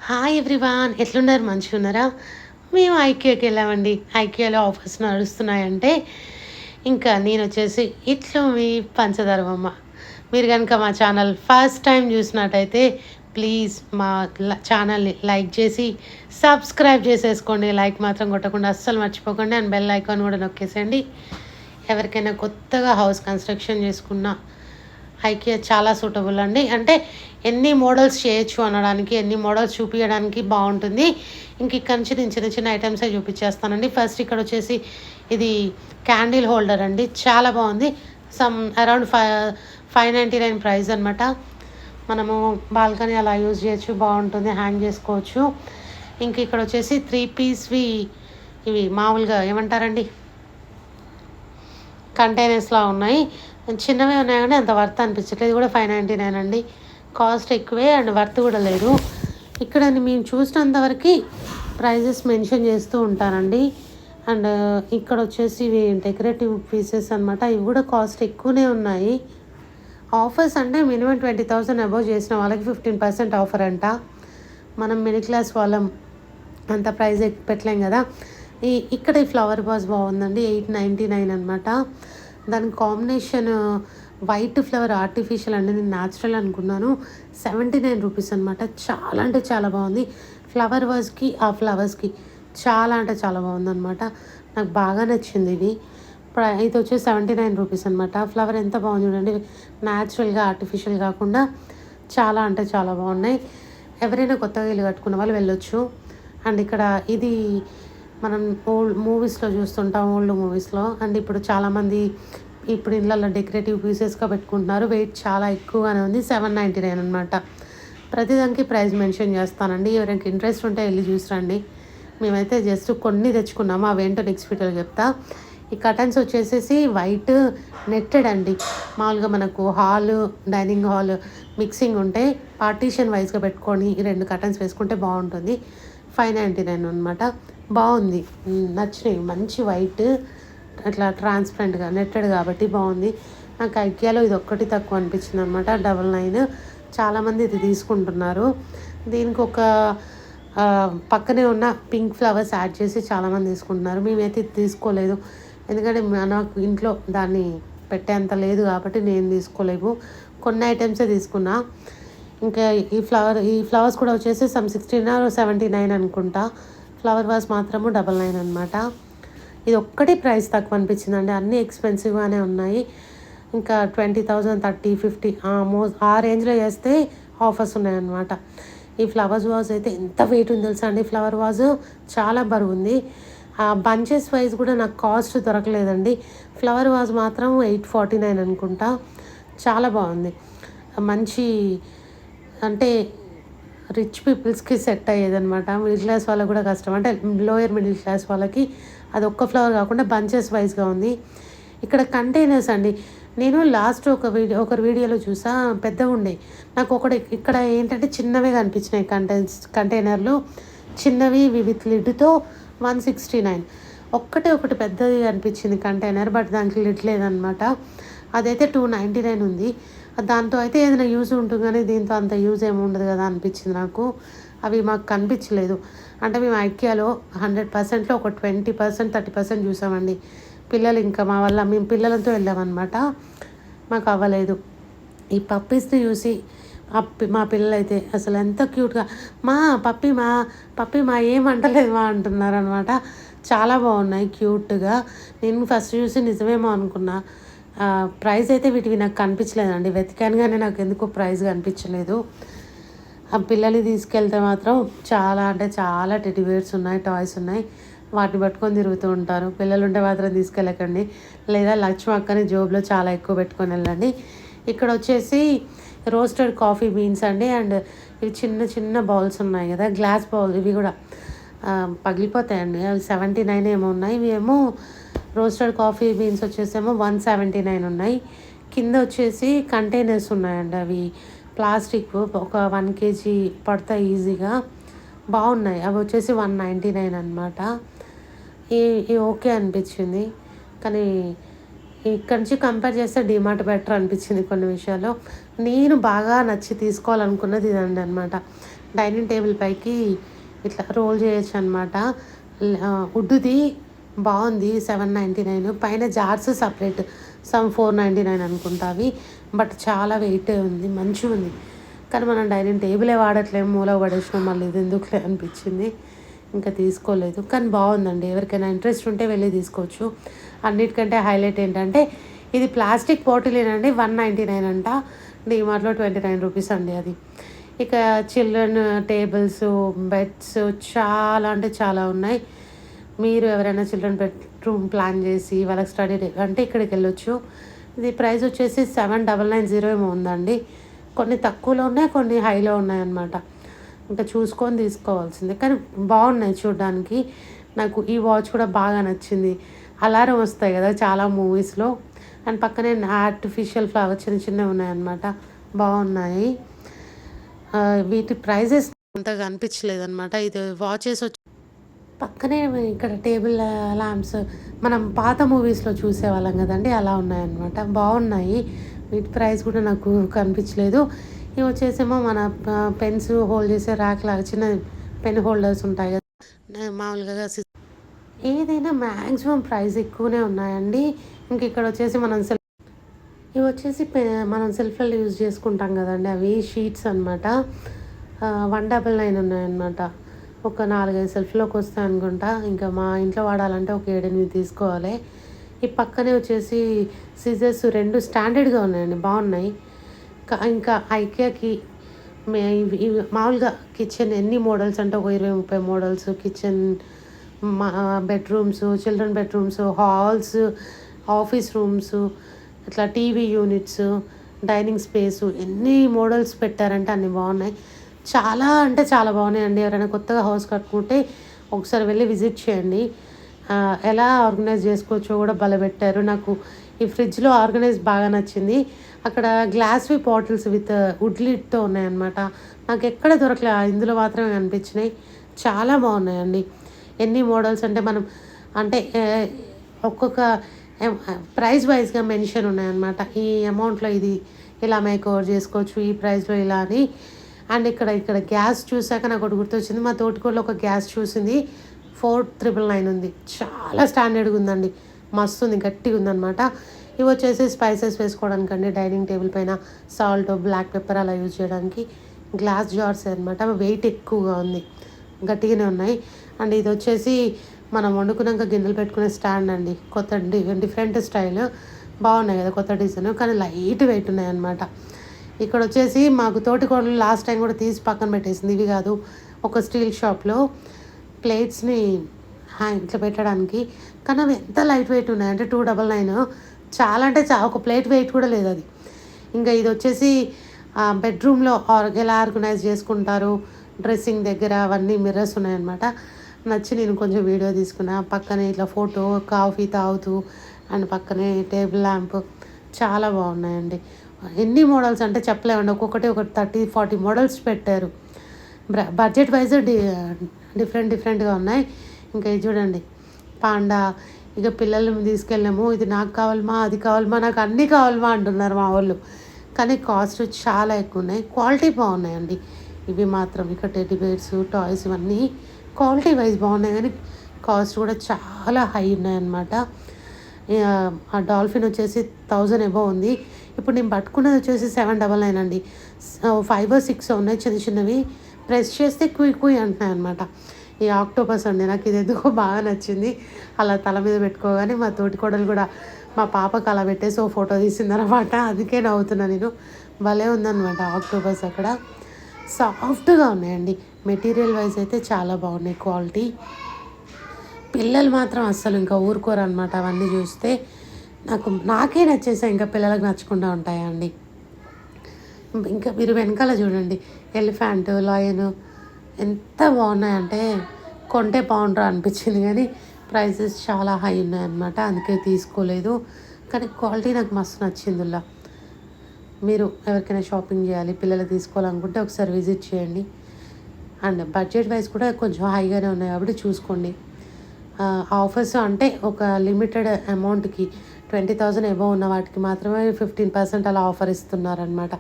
Hi everyone, ఎట్లున్నారు? మంచిగా ఉన్నారా? మేము ఐకియాకి వెళ్ళామండి. ఐకియాలో ఆఫర్స్ నడుస్తున్నాయంటే ఇంకా నేను వచ్చేసి ఇట్లు మీ పంచదార బొమ్మ. మీరు కనుక మా ఛానల్ ఫస్ట్ టైం చూసినట్టయితే ప్లీజ్ మా ఛానల్ని లైక్ చేసి సబ్స్క్రైబ్ చేసేసుకోండి. లైక్ మాత్రం కొట్టకుండా అస్సలు మర్చిపోకండి. అండ్ బెల్ ఐకాన్ కూడా నొక్కేసేయండి. ఎవరికైనా కొత్తగా హౌస్ కన్స్ట్రక్షన్ చేసుకున్న ఐకియా చాలా సూటబుల్ అండి. అంటే ఎన్ని మోడల్స్ చేయొచ్చు అనడానికి, ఎన్ని మోడల్స్ చూపించడానికి బాగుంటుంది. ఇంక ఇక్కడ నుంచి నేను చిన్న చిన్న ఐటమ్సే చూపించేస్తానండి. ఫస్ట్ ఇక్కడ వచ్చేసి ఇది క్యాండిల్ హోల్డర్ అండి, చాలా బాగుంది. అరౌండ్ 599 ప్రైస్ అనమాట. మనము బాల్కనీ అలా యూజ్ చేయొచ్చు, బాగుంటుంది, హ్యాంగ్ చేసుకోవచ్చు. ఇంక ఇక్కడ వచ్చేసి 3 పీస్వి ఇవి మామూలుగా ఏమంటారండి, కంటైనర్స్లా ఉన్నాయి. చిన్నవే ఉన్నాయి కానీ అంత వర్త్ అనిపించట్లేదు. కూడా 599 అండి, కాస్ట్ ఎక్కువే అండ్ వర్త్ కూడా లేదు. ఇక్కడ మేము చూసినంతవరకు ప్రైజెస్ మెన్షన్ చేస్తూ ఉంటానండి. అండ్ ఇక్కడ వచ్చేసి ఇవి డెకరేటివ్ పీసెస్ అనమాట. ఇవి కూడా కాస్ట్ ఎక్కువనే ఉన్నాయి. ఆఫర్స్ అంటే మినిమం 20,000 అబోవ్ చేసిన వాళ్ళకి 15% ఆఫర్ అంట. మనం మిడిల్ క్లాస్ వాళ్ళం అంత ప్రైజ్ పెట్టలేం కదా. ఇక్కడ ఈ ఫ్లవర్ వాజ్ బాగుందండి, 899 అనమాట. దాని కాంబినేషన్ వైట్ ఫ్లవర్ ఆర్టిఫిషియల్ అండి, నేను న్యాచురల్ అనుకున్నాను. 79 రూపీస్ అనమాట. చాలా అంటే చాలా బాగుంది. ఫ్లవర్ వాజ్కి ఆ ఫ్లవర్స్కి చాలా అంటే చాలా బాగుందన్నమాట. నాకు బాగా నచ్చింది ఇది. ఇది వచ్చేసి 79 రూపీస్ అనమాట. ఫ్లవర్ ఎంత బాగుంది చూడండి, న్యాచురల్గా ఆర్టిఫిషియల్ కాకుండా చాలా అంటే చాలా బాగున్నాయి. ఎవరైనా కొత్తగా ఇల్లు కట్టుకున్న వాళ్ళు వెళ్ళొచ్చు. అండ్ ఇక్కడ ఇది మనం ఓల్డ్ మూవీస్లో చూస్తుంటాం, ఓల్డ్ మూవీస్లో. అండ్ ఇప్పుడు చాలామంది ఇప్పుడు ఇళ్ళల్లో డెకరేటివ్ పీసెస్గా పెట్టుకుంటున్నారు. వెయిట్ చాలా ఎక్కువగానే ఉంది, 799 అనమాట. ప్రతిదానికి ప్రైస్ మెన్షన్ చేస్తానండి, ఎవరికి ఇంట్రెస్ట్ ఉంటే వెళ్ళి చూసిరండి. మేమైతే జస్ట్ కొన్ని తెచ్చుకున్నాము, అవేంటో నెక్స్ట్ వీడియోలో చెప్తా. ఈ కర్టన్స్ వచ్చేసేసి వైట్ నెట్టెడ్ అండి. మామూలుగా మనకు హాల్, డైనింగ్ హాల్ మిక్సింగ్ ఉంటే పార్టీషన్ వైజ్గా పెట్టుకొని ఈ 2 కర్టన్స్ వేసుకుంటే బాగుంటుంది. 599 అనమాట. బాగుంది, నచ్చినాయి. మంచి వైట్ అట్లా ట్రాన్స్పరెంట్గా నెట్టెడ్ కాబట్టి బాగుంది. నాకు ఐకియాలో ఇది ఒక్కటి తక్కువ అనిపించింది అనమాట, 99. చాలామంది ఇది తీసుకుంటున్నారు. దీనికి ఒక పక్కనే ఉన్న పింక్ ఫ్లవర్స్ యాడ్ చేసి చాలామంది తీసుకుంటున్నారు. మేమైతే ఇది తీసుకోలేదు, ఎందుకంటే నాకు ఇంట్లో దాన్ని పెట్టేంత లేదు కాబట్టి నేను తీసుకోలేవు. కొన్ని ఐటమ్సే తీసుకున్నా. ఇంకా ఈ ఫ్లవర్స్ కూడా వచ్చేసి 16 or 79 అనుకుంటా. ఫ్లవర్ వాజ్ మాత్రము 99 అనమాట. ఇది ఒక్కటి ప్రైస్ తక్కువ అనిపించిందండి, అన్నీ ఎక్స్పెన్సివ్గానే ఉన్నాయి. ఇంకా 20,000, 30, 50 ఆ రేంజ్లో చేస్తే ఆఫర్స్ ఉన్నాయన్నమాట. ఈ ఫ్లవర్స్ వాజ్ అయితే ఎంత వెయిట్ ఉంది తెలుసా అండి. ఫ్లవర్ వాజ్ చాలా బరువు ఉంది. బంచెస్ వైజ్ కూడా నాకు కాస్ట్ దొరకలేదండి. ఫ్లవర్ వాజ్ మాత్రం 849 అనుకుంటా. చాలా బాగుంది, మంచి అంటే రిచ్ పీపుల్స్కి సెట్ అయ్యేదనమాట. మిడిల్ క్లాస్ వాళ్ళకి కూడా కష్టం, అంటే లోయర్ మిడిల్ క్లాస్ వాళ్ళకి అది ఒక్క ఫ్లవర్ కాకుండా బంచెస్ వైజ్గా ఉంది. ఇక్కడ కంటైనర్స్ అండి, నేను లాస్ట్ ఒకరి వీడియోలో చూసా, పెద్దగా ఉండే. నాకు ఇక్కడ ఏంటంటే చిన్నవే కనిపించినాయి కంటైనర్లు, చిన్నవి విత్ లిడ్తో 169. ఒకటి పెద్దది అనిపించింది కంటైనర్, బట్ దానికి లిడ్ లేదనమాట. అదైతే 299 ఉంది. దాంతో అయితే ఏదైనా యూజ్ ఉంటుంది కానీ దీంతో అంత యూజ్ ఏమి ఉండదు కదా అనిపించింది నాకు. అవి మాకు కనిపించలేదు. అంటే మేము ఐకియాలో 100%లో ఒక 20%, 30% చూసామండి. పిల్లలు ఇంకా మేము పిల్లలతో వెళ్ళామన్నమాట, మాకు అవ్వలేదు. ఈ పప్పీస్ని చూసి మా పిల్లలైతే అసలు ఎంత క్యూట్గా మా పప్పి మా ఏమంటలేదు మా అంటున్నారు అనమాట. చాలా బాగున్నాయి క్యూట్గా. నేను ఫస్ట్ చూసి నిజమేమో అనుకున్నా. ప్రైస్ అయితే వీటివి నాకు కనిపించలేదండి, వెతికాను కానీ నాకు ఎందుకో ప్రైస్ కనిపించలేదు. ఆ పిల్లల్ని తీసుకెళ్తే మాత్రం చాలా అంటే చాలా టెడ్డీబేర్స్ ఉన్నాయి, టాయ్స్ ఉన్నాయి. వాటిని పట్టుకొని తిరుగుతూ ఉంటారు. పిల్లలు ఉంటే మాత్రం తీసుకెళ్ళకండి, లేదా లక్ష్మి అక్కని జోబులో చాలా ఎక్కువ పెట్టుకొని వెళ్ళండి. ఇక్కడ వచ్చేసి రోస్టెడ్ కాఫీ బీన్స్ అండి. అండ్ ఇవి చిన్న చిన్న బౌల్స్ ఉన్నాయి కదా, గ్లాస్ బౌల్, ఇవి కూడా పగిలిపోతాయండి. అవి 79 ఏమో ఉన్నాయి. ఇవి ఏమో రోస్టెడ్ కాఫీ బీన్స్ వచ్చేసేమో 179 ఉన్నాయి. కింద వచ్చేసి కంటైనర్స్ ఉన్నాయండి, అవి ప్లాస్టిక్, ఒక 1 kg పడతాయి ఈజీగా, బాగున్నాయి. అవి వచ్చేసి 199 అనమాట. ఈ ఓకే అనిపించింది, కానీ ఇక్కడ నుంచి కంపేర్ చేస్తే డిమార్ట్ బెటర్ అనిపించింది కొన్ని విషయాల్లో. నేను బాగా నచ్చి తీసుకోవాలనుకున్నది ఇదండి అనమాట. డైనింగ్ టేబుల్ పైకి ఇట్లా రోల్ చేయొచ్చు అనమాట. వుడ్ది బాగుంది, 799. పైన జార్స్ సపరేట్, సమ్ 499 అనుకుంటా అవి. బట్ చాలా వెయిట్ ఉంది, మంచిగా ఉంది. కానీ మనం డైనింగ్ టేబులే వాడట్లేము, మూల పడేసినాం, మళ్ళీ ఇది ఎందుకులే అనిపించింది, ఇంకా తీసుకోలేదు. కానీ బాగుందండి, ఎవరికైనా ఇంట్రెస్ట్ ఉంటే వెళ్ళి తీసుకోవచ్చు. అన్నిటికంటే హైలైట్ ఏంటంటే ఇది ప్లాస్టిక్ బాటిలేనండి, 199 అంట. డీమార్ట్లో 29 రూపీస్ అండి అది. ఇక చిల్డ్రన్ టేబుల్స్, బెడ్స్ చాలా అంటే చాలా ఉన్నాయి. మీరు ఎవరైనా చిల్డ్రన్ బెడ్రూమ్ ప్లాన్ చేసి వాళ్ళకి స్టడీ అంటే ఇక్కడికి వెళ్ళొచ్చు. ఇది ప్రైస్ వచ్చేసి 7990 ఏమో ఉందండి. కొన్ని తక్కువలో ఉన్నాయి, కొన్ని హైలో ఉన్నాయన్నమాట. ఇంకా చూసుకొని తీసుకోవాల్సిందే. కానీ బాగున్నాయి చూడడానికి. నాకు ఈ వాచ్ కూడా బాగా నచ్చింది. అలారం వస్తాయి కదా చాలా మూవీస్లో. అండ్ పక్కనే ఆర్టిఫిషియల్ ఫ్లవర్ చిన్న చిన్నవి ఉన్నాయన్నమాట, బాగున్నాయి. వీటి ప్రైజెస్ అంతగా అనిపించలేదన్నమాట. ఇది వాచెస్ వచ్చి పక్కనే ఇక్కడ టేబుల్ ల్యాంప్స్ మనం పాత మూవీస్లో చూసేవాళ్ళం కదండి, అలా ఉన్నాయన్నమాట, బాగున్నాయి. వీటి ప్రైస్ కూడా నాకు కనిపించలేదు. ఇవి వచ్చేసేమో మన పెన్స్ హోల్డ్ చేసే ర్యాక్ లాగా చిన్న పెన్ హోల్డర్స్ ఉంటాయి కదా మామూలుగా. ఏదైనా మ్యాక్సిమం ప్రైస్ ఎక్కువనే ఉన్నాయండి. ఇంక ఇక్కడ వచ్చేసి ఇవి వచ్చేసి మనం సెల్ఫ్లో యూజ్ చేసుకుంటాం కదండి, అవి షీట్స్ అనమాట. 199 ఉన్నాయన్నమాట. ఒక 4-5 సెల్ఫ్లోకి వస్తాయి అనుకుంటా. ఇంకా మా ఇంట్లో వాడాలంటే ఒక 7-8 తీసుకోవాలి. ఈ పక్కనే వచ్చేసి సిజర్స్ 2 స్టాండర్డ్గా ఉన్నాయండి, బాగున్నాయి. ఇంకా ఐకియాకి ఇవి మామూలుగా కిచెన్ ఎన్ని మోడల్స్ అంటే ఒక 20-30 models kitchen, bedrooms, children bedrooms, halls, office rooms, ఇట్లా టీవీ యూనిట్స్, డైనింగ్ స్పేసు, ఎన్ని మోడల్స్ పెట్టారంటే అన్ని బాగున్నాయి. చాలా అంటే చాలా బాగున్నాయండి. ఎవరైనా కొత్తగా హౌస్ కట్టుకుంటే ఒకసారి వెళ్ళి విజిట్ చేయండి. ఎలా ఆర్గనైజ్ చేసుకోవచ్చో కూడా బలపెట్టారు. నాకు ఈ ఫ్రిడ్జ్లో ఆర్గనైజ్ బాగా నచ్చింది. అక్కడ గ్లాస్వి బాటిల్స్ విత్ వుడ్ లిడ్తో ఉన్నాయన్నమాట. నాకు ఎక్కడ దొరకలే, ఇందులో మాత్రమే కనిపించినాయి. చాలా బాగున్నాయండి. ఎన్ని మోడల్స్ అంటే మనం అంటే ఒక్కొక్క ప్రైస్ వైజ్గా మెన్షన్ ఉన్నాయన్నమాట. ఈ అమౌంట్లో ఇది ఇలా మేక్ ఓవర్ చేసుకోవచ్చు, ఈ ప్రైస్లో ఇలా అని. అండ్ ఇక్కడ గ్యాస్ చూసాక నాకు ఒకటి గుర్తొచ్చింది. మా తోటికోళ్ళు ఒక గ్యాస్ చూసింది, 4999 ఉంది. చాలా స్టాండర్డ్గా ఉందండి, మస్తు ఉంది, గట్టిగా ఉందన్నమాట. ఇవి వచ్చేసి స్పైసెస్ వేసుకోవడానికి అండి, డైనింగ్ టేబుల్ పైన సాల్ట్, బ్లాక్ పెప్పర్ అలా యూజ్ చేయడానికి. గ్లాస్ జార్స్ అనమాట, వెయిట్ ఎక్కువగా ఉంది, గట్టిగానే ఉన్నాయి. అండ్ ఇది వచ్చేసి మనం వండుకున్నాక గిన్నెలు పెట్టుకునే స్టాండ్ అండి, కొత్త డిఫరెంట్ స్టైల్, బాగున్నాయి కదా, కొత్త డిజైన్, కానీ లైట్ వెయిట్ ఉన్నాయి అన్నమాట. ఇక్కడ వచ్చేసి మాకు తోటికోడలు లాస్ట్ టైం కూడా తీసి పక్కన పెట్టేసింది. ఇవి కాదు, ఒక స్టీల్ షాప్లో ప్లేట్స్ని ఇట్లా పెట్టడానికి. కానీ అవి ఎంత లైట్ వెయిట్ ఉన్నాయంటే 299. చాలా అంటే ఒక ప్లేట్ వెయిట్ కూడా లేదు అది. ఇంకా ఇది వచ్చేసి బెడ్రూమ్లో ఎలా ఆర్గనైజ్ చేసుకుంటారు, డ్రెస్సింగ్ దగ్గర అవన్నీ మిర్రర్స్ ఉన్నాయన్నమాట. నచ్చి నేను కొంచెం వీడియో తీసుకున్నా. పక్కనే ఇట్లా ఫోటో, కాఫీ తాగుతూ, అండ్ పక్కనే టేబుల్ ల్యాంప్, చాలా బాగున్నాయండి. ఎన్ని మోడల్స్ అంటే చెప్పలేమండి, ఒక్కొక్కటి ఒక 30-40 మోడల్స్ పెట్టారు. బడ్జెట్ వైజ్ డిఫరెంట్గా ఉన్నాయి. ఇంకా ఇది చూడండి, పాండా. ఇక పిల్లల్ని తీసుకెళ్ళాము, ఇది నాకు కావాలమా, అది కావాలమా, నాకు అన్నీ కావాలమా అంటున్నారు మా వాళ్ళు. కానీ కాస్ట్ చాలా ఎక్కువ ఉన్నాయి, క్వాలిటీ బాగున్నాయండి ఇవి మాత్రం. ఇక్కడ టెడ్డీ బేర్స్, టాయ్స్ ఇవన్నీ క్వాలిటీ వైజ్ బాగున్నాయి, కానీ కాస్ట్ కూడా చాలా హై ఉన్నాయన్నమాట. ఆ డాల్ఫిన్ వచ్చేసి 1000 అబోవ్ ఉంది. ఇప్పుడు నేను పట్టుకున్నది వచ్చేసి 799 అండి. 5 or 6 ఉన్నాయి చిన్న చిన్నవి, ప్రెస్ చేస్తే కుయ్ అంటున్నాయి అనమాట. ఈ ఆక్టోపస్ అండి, నాకు ఇది ఎందుకో బాగా నచ్చింది. అలా తల మీద పెట్టుకోగానే మా తోటి కోడలు కూడా మా పాపకు అలా పెట్టేసి ఓ ఫోటో తీసిందనమాట. అందుకే నవ్వుతున్నా నేను. భలే ఉందన్నమాట ఆక్టోపస్. అక్కడ సాఫ్ట్గా ఉన్నాయండి, మెటీరియల్ వైజ్ అయితే చాలా బాగున్నాయి క్వాలిటీ. పిల్లలు మాత్రం అస్సలు ఇంకా ఊరుకోరు అనమాట అవన్నీ చూస్తే. నాకే నచ్చేసాయి, ఇంకా పిల్లలకు నచ్చకుండా ఉంటాయండి. ఇంకా మీరు వెనకాల చూడండి, ఎలిఫెంట్, లయన్ ఎంత బాగున్నాయంటే కొంటే బాగుంటారు అనిపించింది, కానీ ప్రైసెస్ చాలా హై ఉన్నాయన్నమాట, అందుకే తీసుకోలేదు. కానీ క్వాలిటీ నాకు మస్తు నచ్చిందిలా. మీరు ఎవరికైనా షాపింగ్ చేయాలి, పిల్లలు తీసుకోవాలనుకుంటే ఒకసారి విజిట్ చేయండి. అండ్ బడ్జెట్ వైజ్ కూడా కొంచెం హైగానే ఉన్నాయి కాబట్టి చూసుకోండి. ఆఫర్స్ అంటే ఒక లిమిటెడ్ అమౌంట్కి 20,000 అబోవ్ ఉన్న వాటికి మాత్రమే 15% అలా ఆఫర్ ఇస్తున్నారనమాట.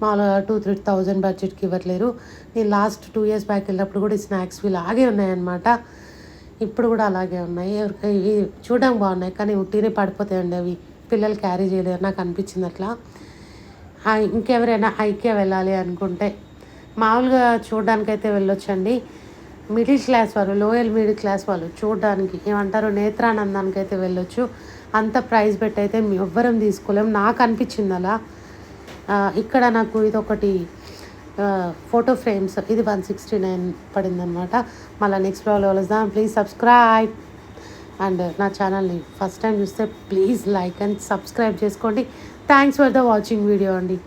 మామూలుగా 2-3 thousand బడ్జెట్కి ఇవ్వట్లేరు. నేను లాస్ట్ 2 years బ్యాక్ వెళ్ళినప్పుడు కూడా ఈ స్నాక్స్ ఇలాగే ఉన్నాయన్నమాట. ఇప్పుడు కూడా అలాగే ఉన్నాయి. ఇవి చూడడానికి బాగున్నాయి కానీ ఉట్టినే పడిపోతాయండి అవి. పిల్లలు క్యారీ చేయలేరు, నాకు అనిపించింది అట్లా. ఇంకెవరైనా ఐక్య వెళ్ళాలి అనుకుంటే మామూలుగా చూడడానికైతే వెళ్ళొచ్చండి. మిడిల్ క్లాస్ వాళ్ళు, లోయర్ మిడిల్ క్లాస్ వాళ్ళు చూడడానికి ఏమంటారు నేత్రానందానికి అయితే వెళ్ళొచ్చు. అంత ప్రైస్ పెట్టి అయితే ఎవ్వరం తీసుకోలేం, నాకు అనిపించింది అలా. ఇక్కడ నాకు ఇదొకటి ఫోటో ఫ్రేమ్స్, ఇది 169 పడిందనమాట. మళ్ళీ నెక్స్ట్ బ్లాగ్లో కలుద్దాం. Please subscribe. అండ్ నా ఛానల్ని ఫస్ట్ టైం చూస్తే ప్లీజ్ లైక్ అండ్ సబ్స్క్రైబ్ చేసుకోండి. Thanks for the watching video అండి.